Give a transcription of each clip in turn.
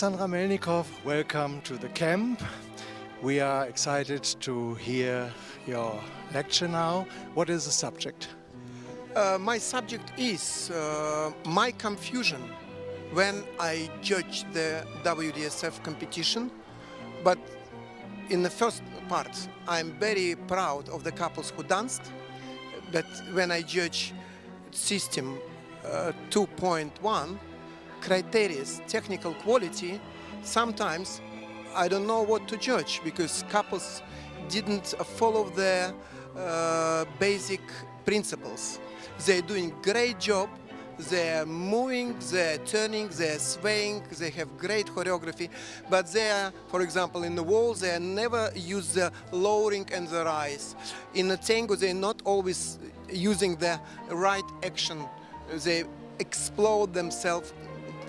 Alexandr Melnikov, welcome to the camp. We are excited to hear your lecture now. What is the subject? My subject is my confusion when I judge the WDSF competition. But in the first part, I'm very proud of the couples who danced. But when I judge system 2.1, criteria, technical quality, sometimes I don't know what to judge because couples didn't follow the basic principles. They're doing great job, they're moving, they're turning, they're swaying, they have great choreography, but they are, for example, in the walls, they never use the lowering and the rise. In the tango, they're not always using the right action. They explode themselves.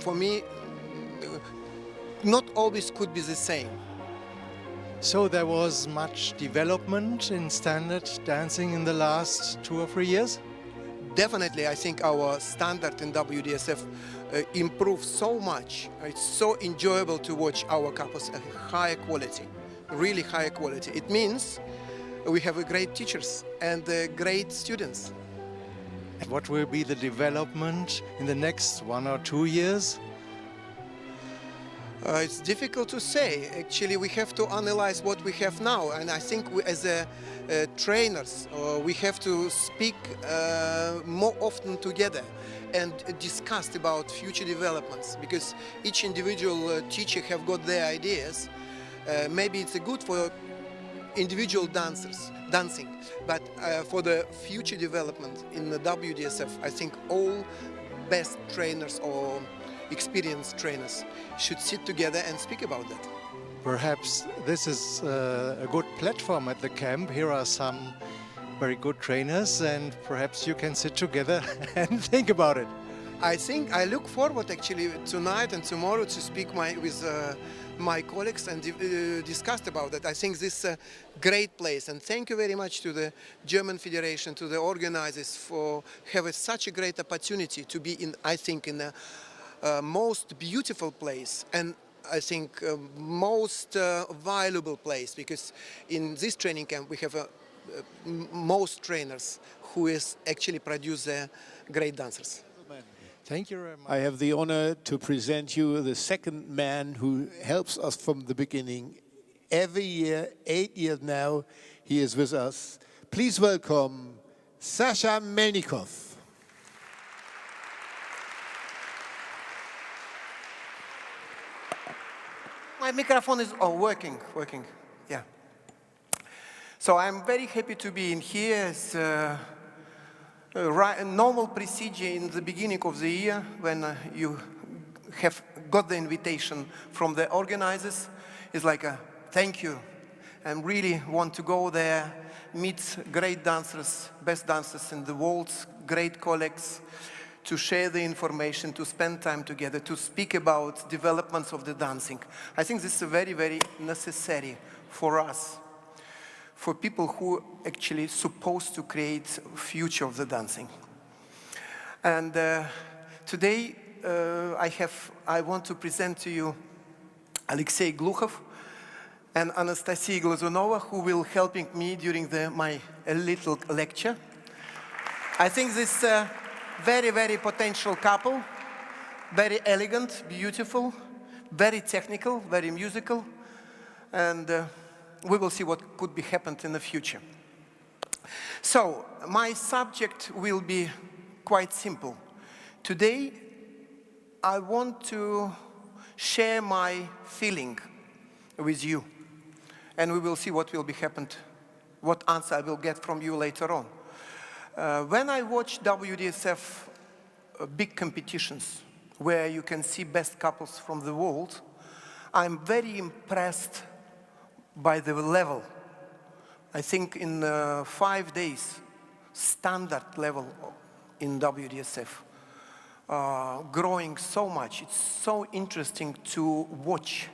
For me, not always could be the same. So there was much development in standard dancing in the last 2 or 3 years? Definitely, I think our standard in WDSF improved so much. It's so enjoyable to watch our couples at high quality, really high quality. It means we have great teachers and great students. And what will be the development in the next 1 or 2 years? It's difficult to say. Actually, we have to analyze what we have now. And I think we, as trainers, we have to speak more often together and discuss about future developments. Because each individual teacher have got their ideas. Maybe it's good for individual dancers dancing, but for the future development in the WDSF, I think all best trainers or experienced trainers should sit together and speak about that. Perhaps this is a good platform at the camp. Here are some very good trainers, and perhaps you can sit together and think about it. I think I look forward actually tonight and tomorrow to speak with my colleagues and discuss about that. I think this is a great place, and thank you very much to the German Federation, to the organizers for having such a great opportunity to be in, I think, in the most beautiful place, and I think most valuable place, because in this training camp we have most trainers who is actually produce great dancers. Thank you very much. I have the honor to present you the second man who helps us from the beginning. Every year, 8 years now, he is with us. Please welcome Alexandr Melnikov. My microphone is working, yeah. So I'm very happy to be in here. It's a normal procedure in the beginning of the year when you have got the invitation from the organizers. It's like a thank you, and really want to go there, meet great dancers, best dancers in the world, great colleagues, to share the information, to spend time together, to speak about developments of the dancing. I think this is very, very necessary for us, for people who actually supposed to create future of the dancing. And today I want to present to you Alexei Glukhov and Anastasia Glazunova, who will helping me during my little lecture. I think this very, very potential couple, very elegant, beautiful, very technical, very musical, and we will see what could be happened in the future. So, my subject will be quite simple. Today, I want to share my feeling with you, and we will see what will be happened, what answer I will get from you later on. When I watch WDSF big competitions where you can see best couples from the world, I'm very impressed by the level. I think in 5 days, standard level in WDSF, growing so much. It's so interesting to watch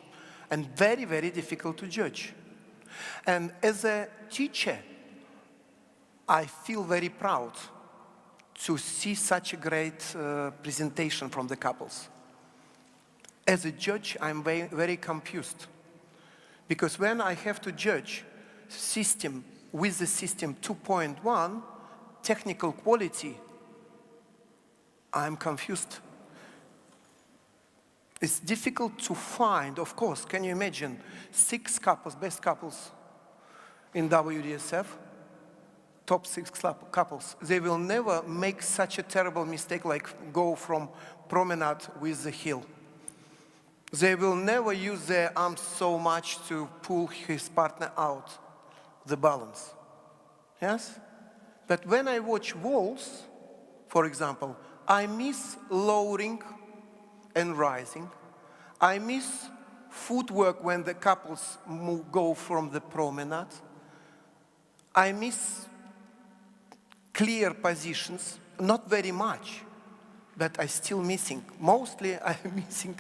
and very, very difficult to judge. And as a teacher, I feel very proud to see such a great presentation from the couples. As a judge, I'm very, very confused. Because when I have to judge system with the system 2.1, technical quality, I'm confused. It's difficult to find, of course, can you imagine 6 couples, best couples in WDSF, top 6 couples, they will never make such a terrible mistake like go from promenade with the heel. They will never use their arms so much to pull his partner out the balance. Yes? But when I watch waltz, for example, I miss lowering and rising. I miss footwork when the couples go from the promenade. I miss clear positions, not very much, but I still missing. Mostly I'm missing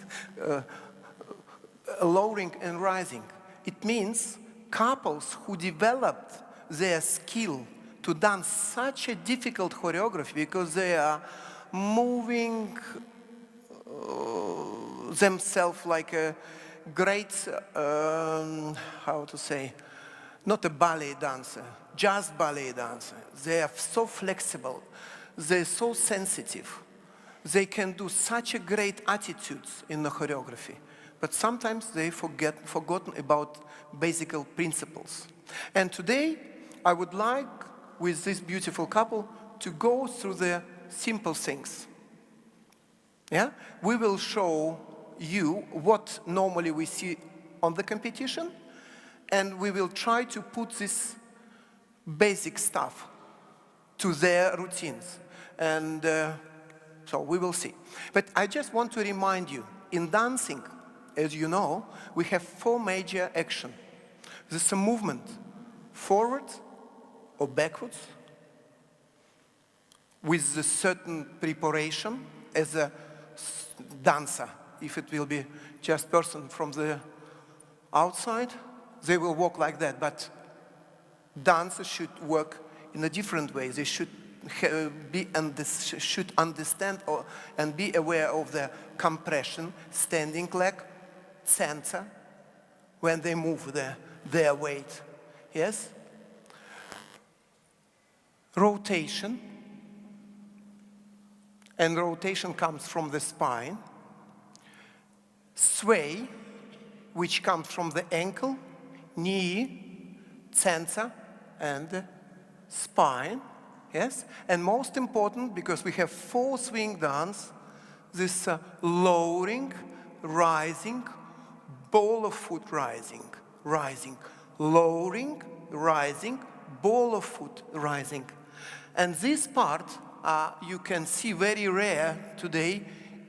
lowering and rising. It means couples who developed their skill to dance such a difficult choreography because they are moving themselves like a great, how to say, not a ballet dancer, just ballet dancer. They are so flexible, they're so sensitive. They can do such a great attitudes in the choreography, but sometimes they forgotten about basic principles. And today, I would like, with this beautiful couple, to go through the simple things. Yeah? We will show you what normally we see on the competition, and we will try to put this basic stuff to their routines. And so we will see. But I just want to remind you, in dancing, as you know, we have 4 major actions. There's a movement forward or backwards with a certain preparation as a dancer. If it will be just person from the outside, they will walk like that. But dancers should work in a different way. They should should understand and be aware of the compression, standing leg, center, when they move their weight. Yes? Rotation. And rotation comes from the spine. Sway, which comes from the ankle, knee, center, and spine. Yes? And most important, because we have 4 swing dance, this lowering, rising, ball of foot rising, rising, lowering, rising, ball of foot rising. And this part you can see very rare today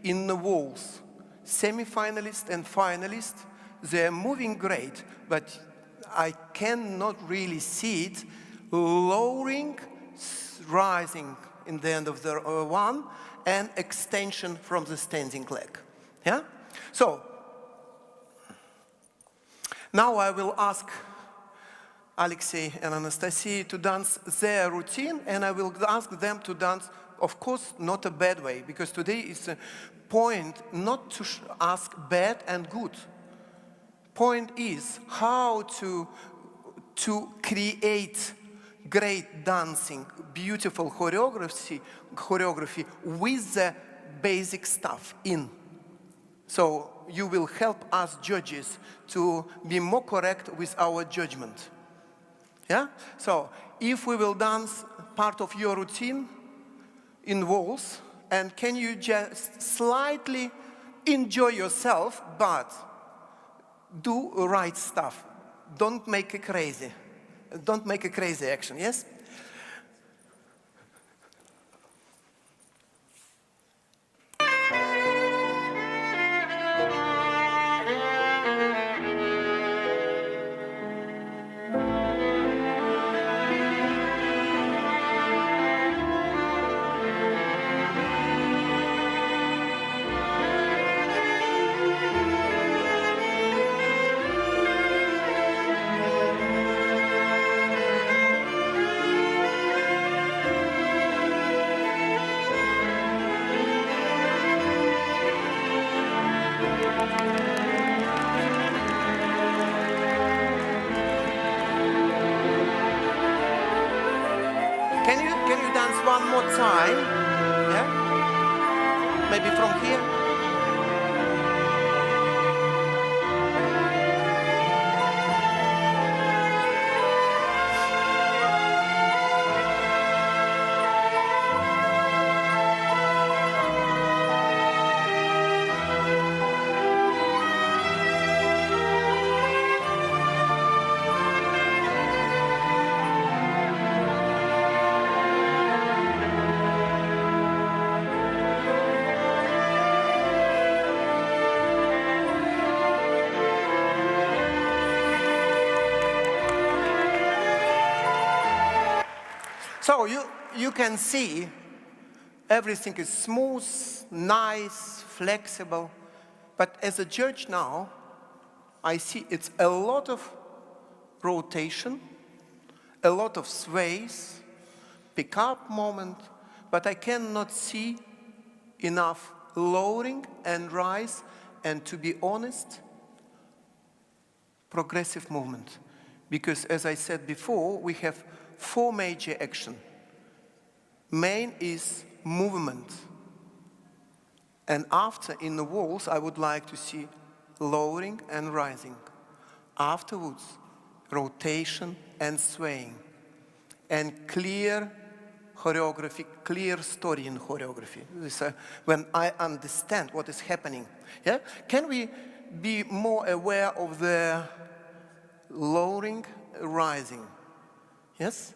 in the waltz. Semi-finalists and finalists, they're moving great, but I cannot really see it lowering, rising in the end of the one, and extension from the standing leg. Yeah? So, now I will ask Alexei and Anastasia to dance their routine, and I will ask them to dance, of course, not a bad way, because today is a point not to ask bad and good. Point is how to create great dancing, beautiful choreography with the basic stuff in. So you will help us judges to be more correct with our judgment. Yeah? So if we will dance part of your routine in waltz, and can you just slightly enjoy yourself, but do right stuff. Don't make it crazy. Don't make a crazy action, yes? one more time. Yeah? Maybe from here. So you can see everything is smooth, nice, flexible. But as a judge now, I see it's a lot of rotation, a lot of sways, pick-up moment, but I cannot see enough lowering and rise, and to be honest, progressive movement. Because as I said before, we have 4 major action. Main is movement. And after, in the waltz, I would like to see lowering and rising. Afterwards, rotation and swaying. And clear choreography, clear story in choreography. This, when I understand what is happening. Yeah? Can we be more aware of the lowering, rising? Yes?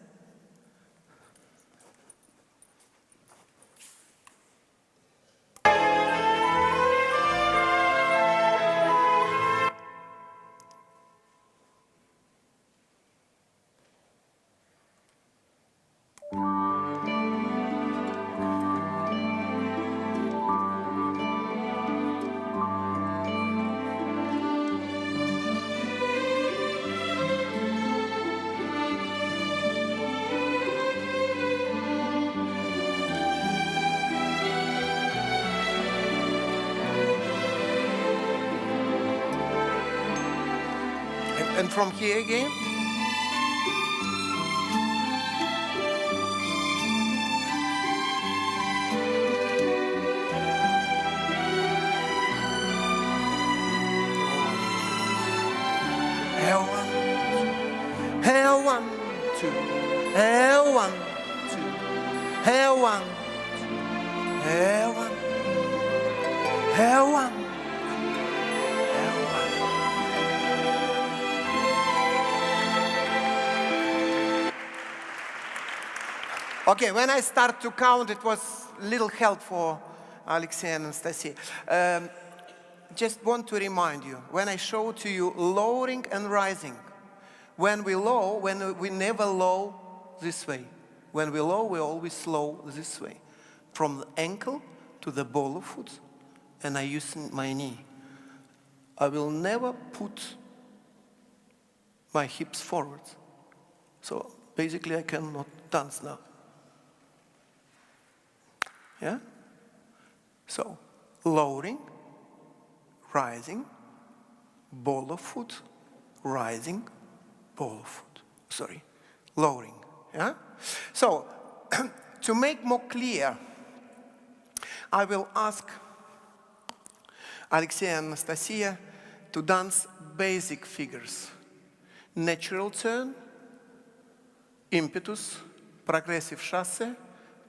And from here again. L1, 2, L1, 2, L1, L1, L1. Okay, when I start to count, it was little help for Alexei and Anastasia. Just want to remind you, when I show to you lowering and rising, when we never low this way. When we low, we always low this way. From the ankle to the ball of foot, and I use my knee. I will never put my hips forward. So basically I cannot dance now. Yeah? So, lowering, rising, ball of foot, rising, ball of foot. Sorry, lowering. Yeah? So, to make more clear, I will ask Alexei and Anastasia to dance basic figures. Natural turn, impetus, progressive chasse,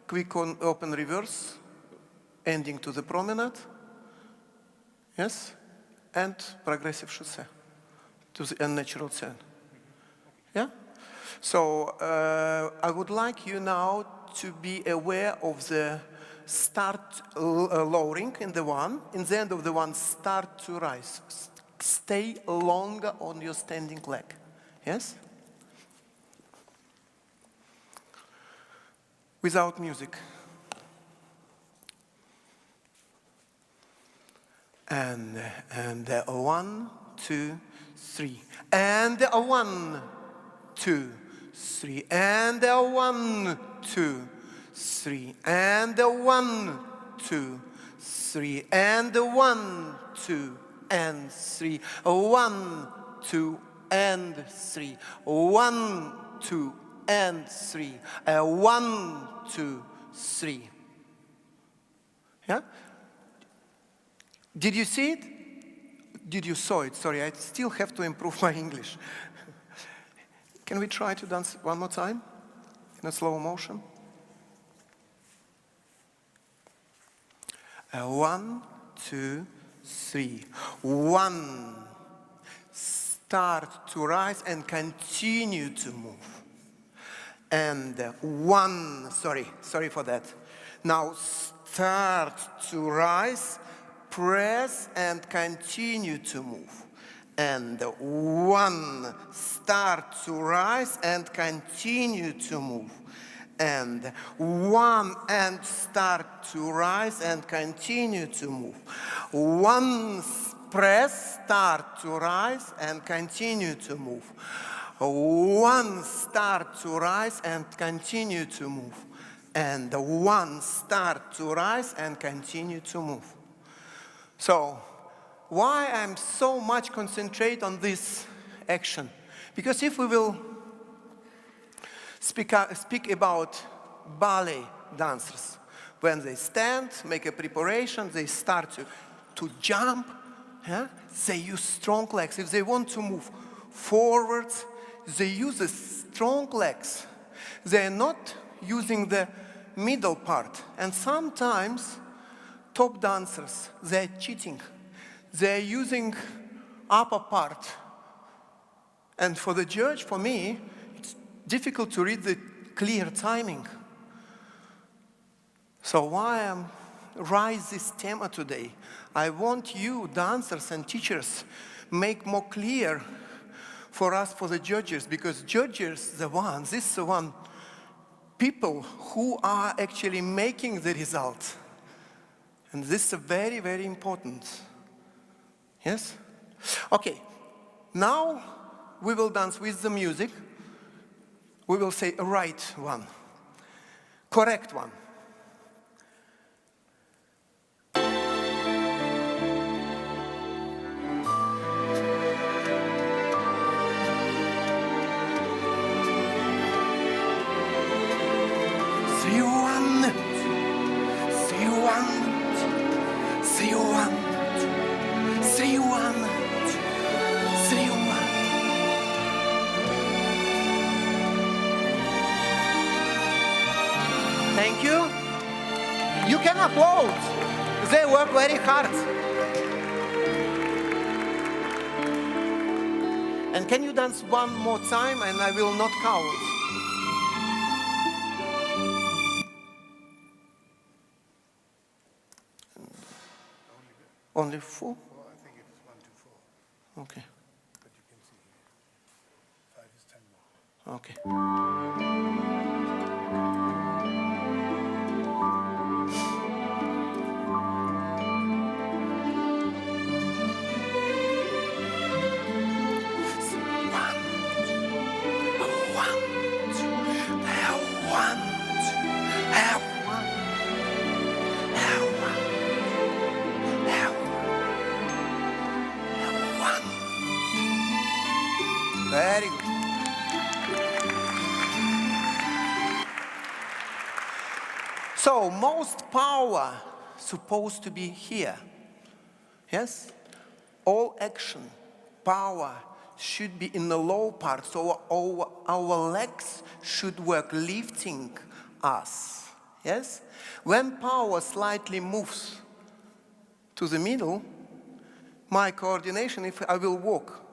quick open reverse, ending to the promenade, yes, and progressive chasse to the unnatural turn. Yeah? So I would like you now to be aware of the start lowering in the one, in the end of the one, start to rise. Stay longer on your standing leg. Yes? Without music. And 1, 2, 3. And 1, 2, 3. And 1, 2, 3. And 1, 2, 3. And 1, 2, and 3. 1, 2, and 3. 1, 2, and 3. 1, 2, 3. Yeah? Did you see it? Did you saw it? Sorry, I still have to improve my English. Can we try to dance one more time in a slow motion? 1, 2, 3. 1. Start to rise and continue to move. And 1. Sorry for that. Now start to rise, press and continue to move. And 1. Start to rise and continue to move. And 1 and start to rise and continue to move. 1 press, start to rise and continue to move. 1 start to rise and continue to move. And 1 start to rise and continue to move. So, why I'm so much concentrate on this action? Because if we will speak about ballet dancers, when they stand, make a preparation, they start to jump, yeah? They use strong legs. If they want to move forwards, they use the strong legs. They are not using the middle part. And sometimes top dancers, they are cheating. They are using upper part. And for the judge, for me, it's difficult to read the clear timing. So why I'm raise this theme today? I want you, dancers and teachers, make more clear for us, for the judges, because judges, this is the one, people who are actually making the result. And this is very, very important. Yes? Okay, now we will dance with the music. We will say a right one, correct one. Thank you. You can applaud. They work very hard. And can you dance one more time and I will not count? Only 4? I think it is 1 to 4. Okay. But you can see here. 5 is 10 more. Okay. Very good. So most power supposed to be here. Yes? All action, power should be in the low part. So our legs should work lifting us. Yes? When power slightly moves to the middle, my coordination, if I will walk,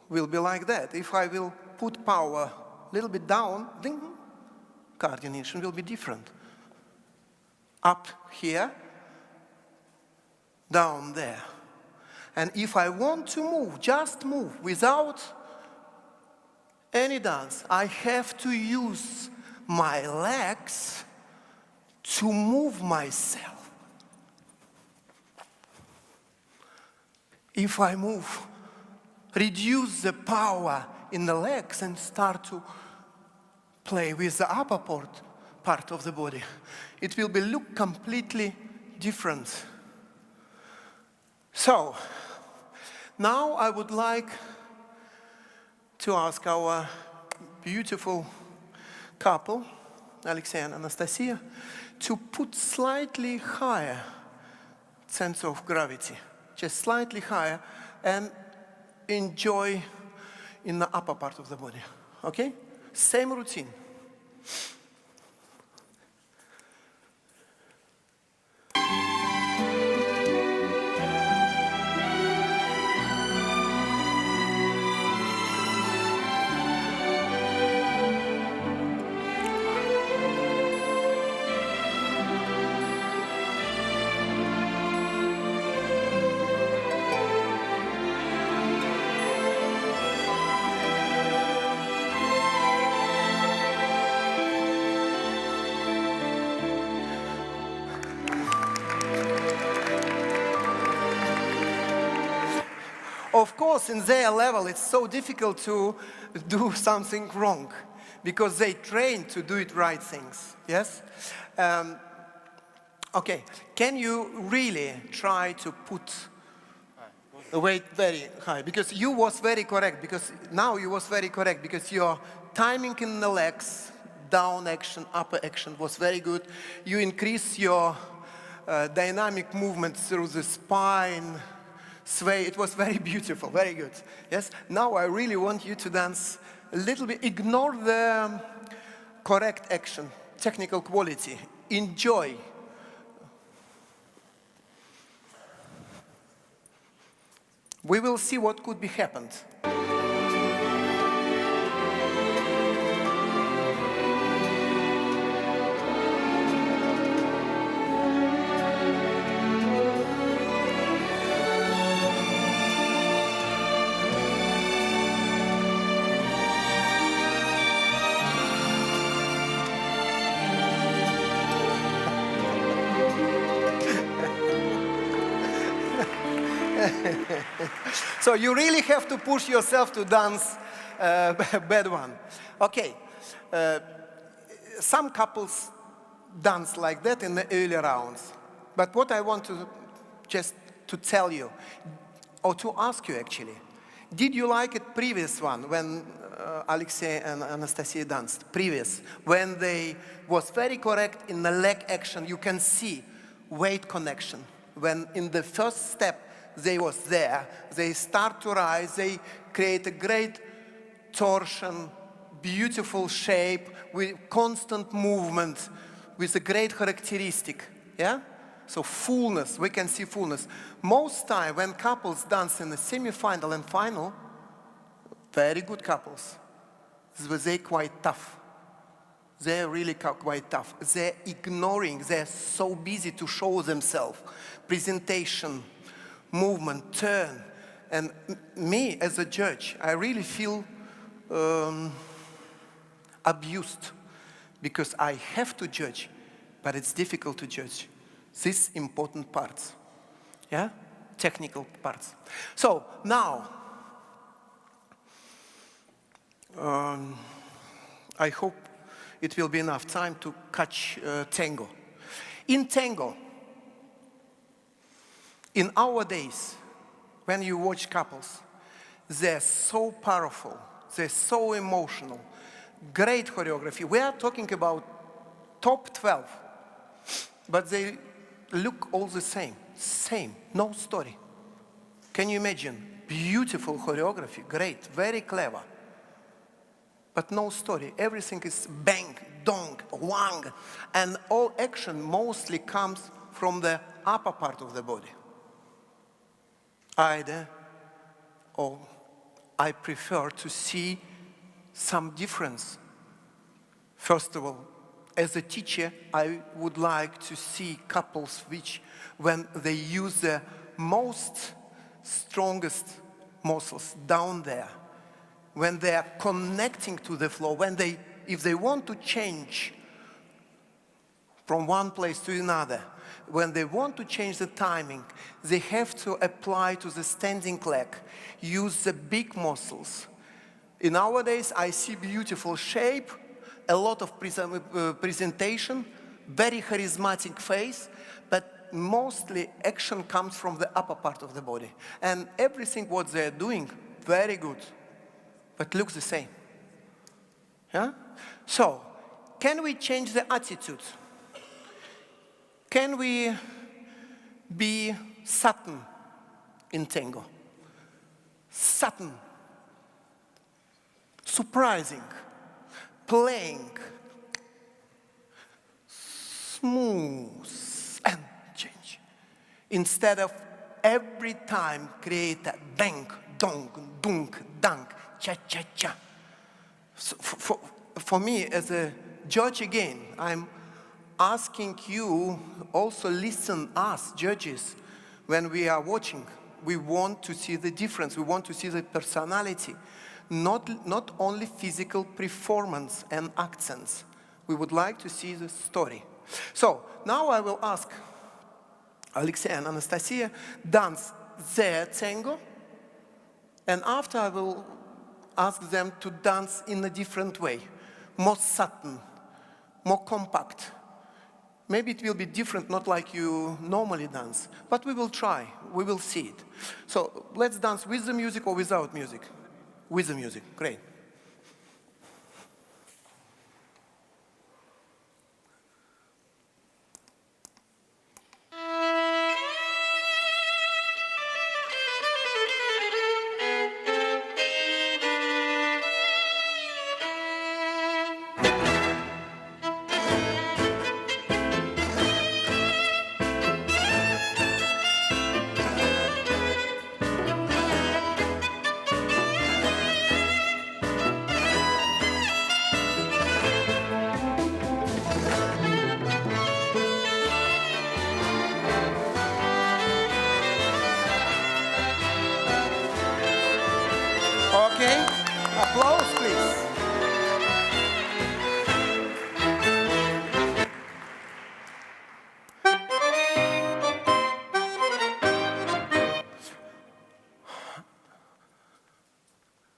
will be like that. If I will put power a little bit down, ding, coordination will be different. Up here, down there. And if I want to move, just move, without any dance, I have to use my legs to move myself. If I move, reduce the power in the legs and start to play with the upper part of the body, it will be look completely different. So, now I would like to ask our beautiful couple, Alexei and Anastasia, to put slightly higher center of gravity, just slightly higher, and enjoy in the upper part of the body, okay? Same routine. Of course, in their level, it's so difficult to do something wrong because they train to do it right things, yes? Okay, can you really try to put the weight very high? Because you was very correct, because now you was very correct, because your timing in the legs, down action, upper action was very good. You increase your dynamic movement through the spine, sway. It was very beautiful, very good. Yes. Now I really want you to dance a little bit. Ignore the correct action, technical quality. Enjoy. We will see what could be happened. So you really have to push yourself to dance a bad one. Okay, some couples dance like that in the early rounds. But what I want to just to tell you, or to ask you actually, did you like it previous one when Alexei and Anastasia danced? Previous, when they was very correct in the leg action, you can see weight connection. When in the first step, they was there, they start to rise, they create a great torsion, beautiful shape with constant movement, with a great characteristic, yeah? So fullness, we can see fullness. Most time when couples dance in the semi-final and final, very good couples, they're quite tough. They're really quite tough. They're ignoring, they're so busy to show themselves. Presentation, movement, turn. And me as a judge, I really feel abused because I have to judge, but it's difficult to judge these important parts, yeah? Technical parts. So now, I hope it will be enough time to catch tango. In tango, in our days, when you watch couples, they're so powerful, they're so emotional, great choreography. We are talking about top 12, but they look all the same, no story. Can you imagine? Beautiful choreography, great, very clever, but no story. Everything is bang, dong, wang, and all action mostly comes from the upper part of the body. Either, or I prefer to see some difference. First of all, as a teacher, I would like to see couples which, when they use the most strongest muscles down there, when they are connecting to the floor, when they, if they want to change from one place to another, when they want to change the timing, they have to apply to the standing leg, use the big muscles. In nowadays, I see beautiful shape, a lot of presentation, very charismatic face, but mostly action comes from the upper part of the body. And everything what they're doing, very good, but looks the same. Yeah? So, can we change the attitude? Can we be Satan in tango? Satan. Surprising. Playing. Smooth. And change. Instead of every time create that bang, dong, dunk, dunk, cha-cha-cha. So for me, as a judge again, I'm asking you also listen us, judges, when we are watching. We want to see the difference. We want to see the personality, not only physical performance and accents. We would like to see the story. So now I will ask Alexei and Anastasia dance their tango, and after I will ask them to dance in a different way, more Satan, more compact. Maybe it will be different, not like you normally dance, but we will try, we will see it. So let's dance with the music or without music? With the music, great. Okay, applause please.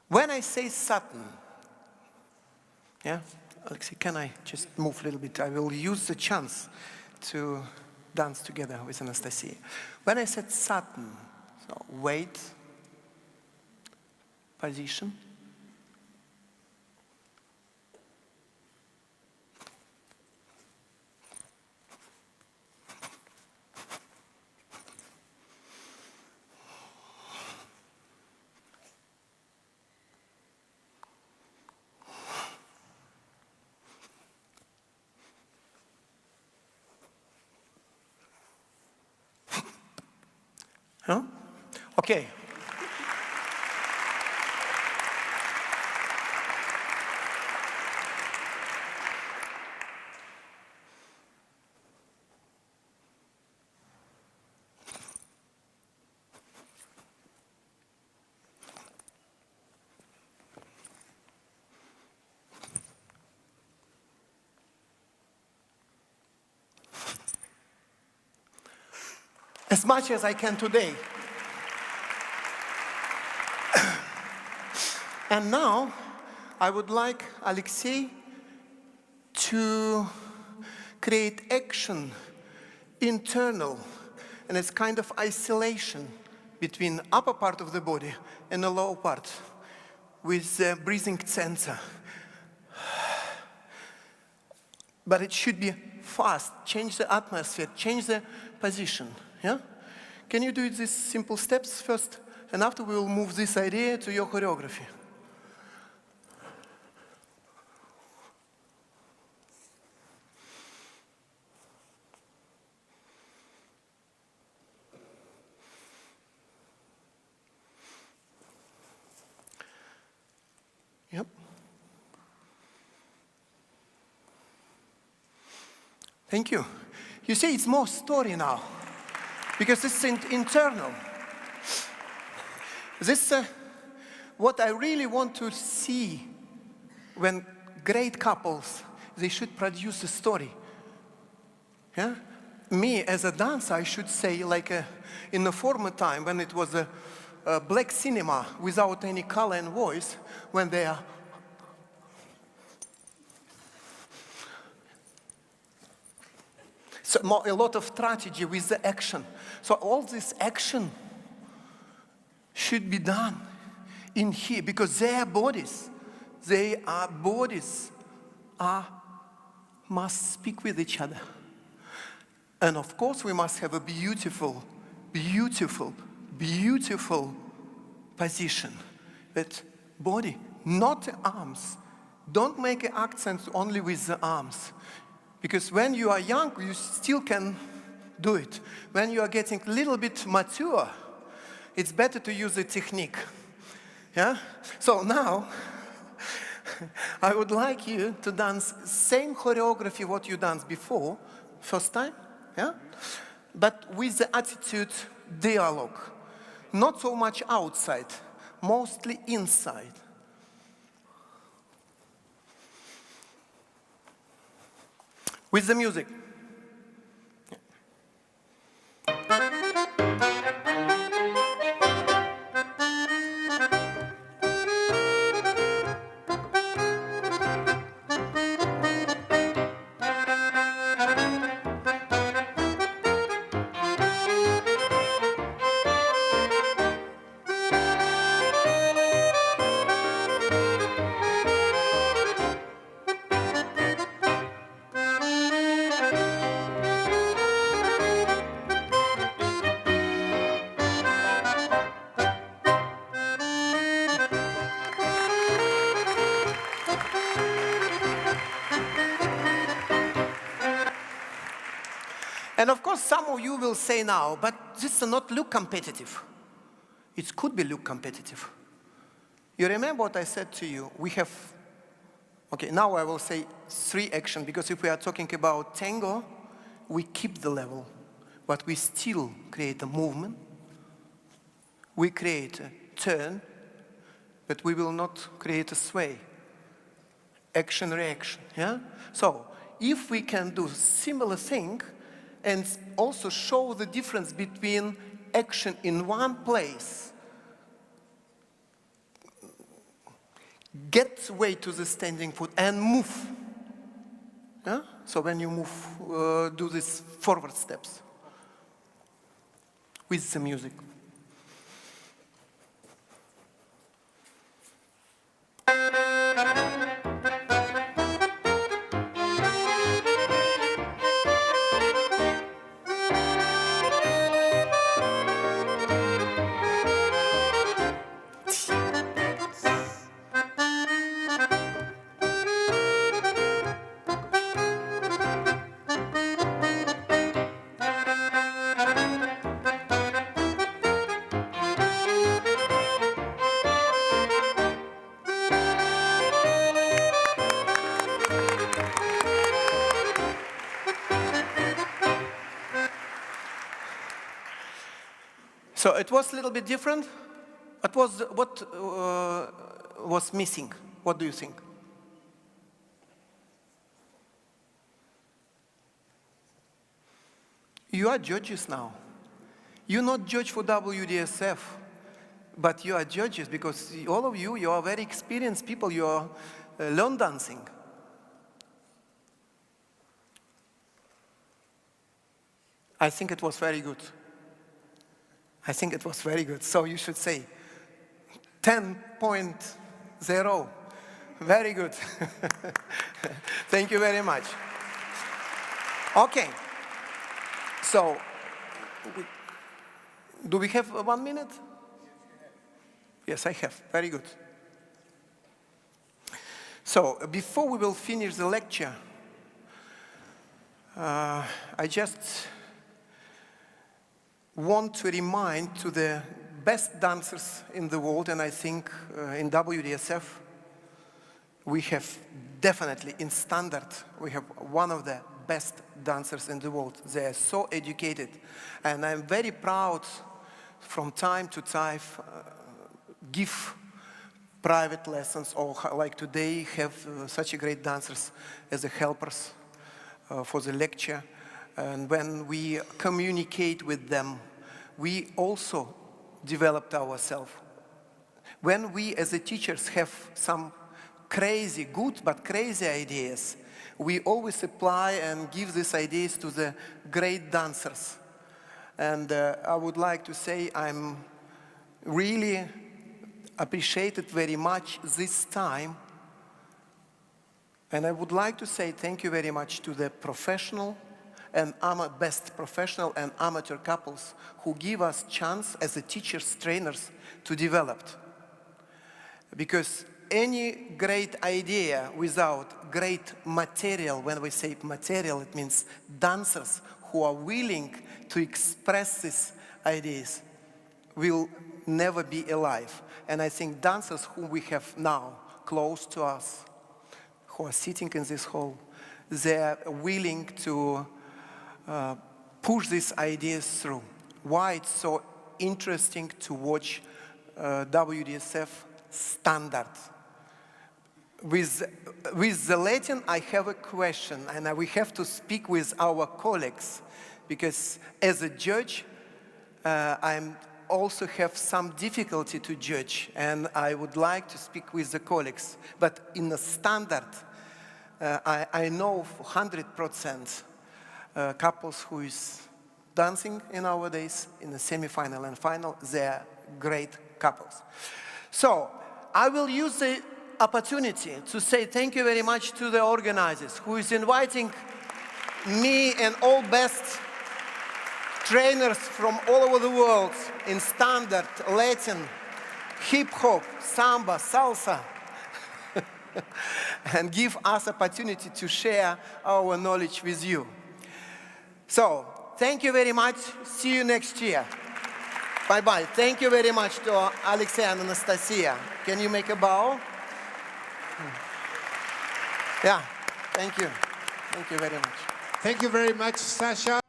When I say Satan, yeah, Alexei, can I just move a little bit? I will use the chance to dance together with Anastasia. When I said Satan, so weight, position. Huh? Okay. As much as I can today. And now, I would like Alexei to create action, internal, and it's kind of isolation between upper part of the body and the lower part with the breathing sensor. But it should be fast, change the atmosphere, change the position. Yeah? Can you do these simple steps first? And after we will move this idea to your choreography. Yep. Thank you. You see, it's more story now, because it's internal. This what I really want to see when great couples, they should produce a story. Yeah? Me, as a dancer, I should say, like in the former time, when it was a black cinema without any color and voice, when they are so a lot of strategy with the action. So all this action should be done in here, because their bodies are must speak with each other. And of course, we must have a beautiful, beautiful, beautiful position. That body, not the arms. Don't make an accent only with the arms. Because when you are young, you still can do it. When you are getting a little bit mature, it's better to use the technique. Yeah? So now, I would like you to dance same choreography what you danced before, first time, yeah? But with the attitude dialogue. Not so much outside, mostly inside. With the music. And of course, some of you will say now, but this does not look competitive. It could be look competitive. You remember what I said to you? We have, okay, now I will say 3 actions, because if we are talking about tango, we keep the level, but we still create a movement. We create a turn, but we will not create a sway. Action, reaction, yeah? So, if we can do similar thing, and also show the difference between action in one place, get way to the standing foot and move. Yeah? So when you move, do these forward steps with the music. So it was a little bit different. What was missing? What do you think? You are judges now. You're not judge for WDSF, but you are judges because all of you, you are very experienced people. You are learn dancing. I think it was very good. I think it was very good. So you should say 10.0. Very good. Thank you very much. Okay. So, do we have 1 minute? Yes, I have. Very good. So, before we will finish the lecture, I just want to remind to the best dancers in the world, and I think in WDSF, we have definitely in standard, we have one of the best dancers in the world. They are so educated, and I'm very proud from time to time give private lessons, or like today have such a great dancers as the helpers for the lecture. And when we communicate with them, we also developed ourselves. When we as the teachers have some crazy, good but crazy ideas, we always apply and give these ideas to the great dancers. And I would like to say I'm really appreciated very much this time And I would like to say thank you very much to the professional and best professional and amateur couples who give us chance as the teachers, trainers to develop. Because any great idea without great material, when we say material, it means dancers who are willing to express these ideas, will never be alive. And I think dancers whom we have now close to us, who are sitting in this hall, they are willing to push these ideas through. Why it's so interesting to watch WDSF standard. With the Latin, I have a question, and we have to speak with our colleagues, because as a judge, I also have some difficulty to judge, and I would like to speak with the colleagues. But in the standard, I know 100% couples who is dancing in nowadays in the semi-final and final, they are great couples. So I will use the opportunity to say thank you very much to the organizers who is inviting me and all best trainers from all over the world in standard, Latin, hip-hop, samba, salsa, and give us opportunity to share our knowledge with you. So, thank you very much. See you next year. Bye-bye. Thank you very much to Alexei and Anastasia. Can you make a bow? Yeah, thank you. Thank you very much. Thank you very much, Sasha.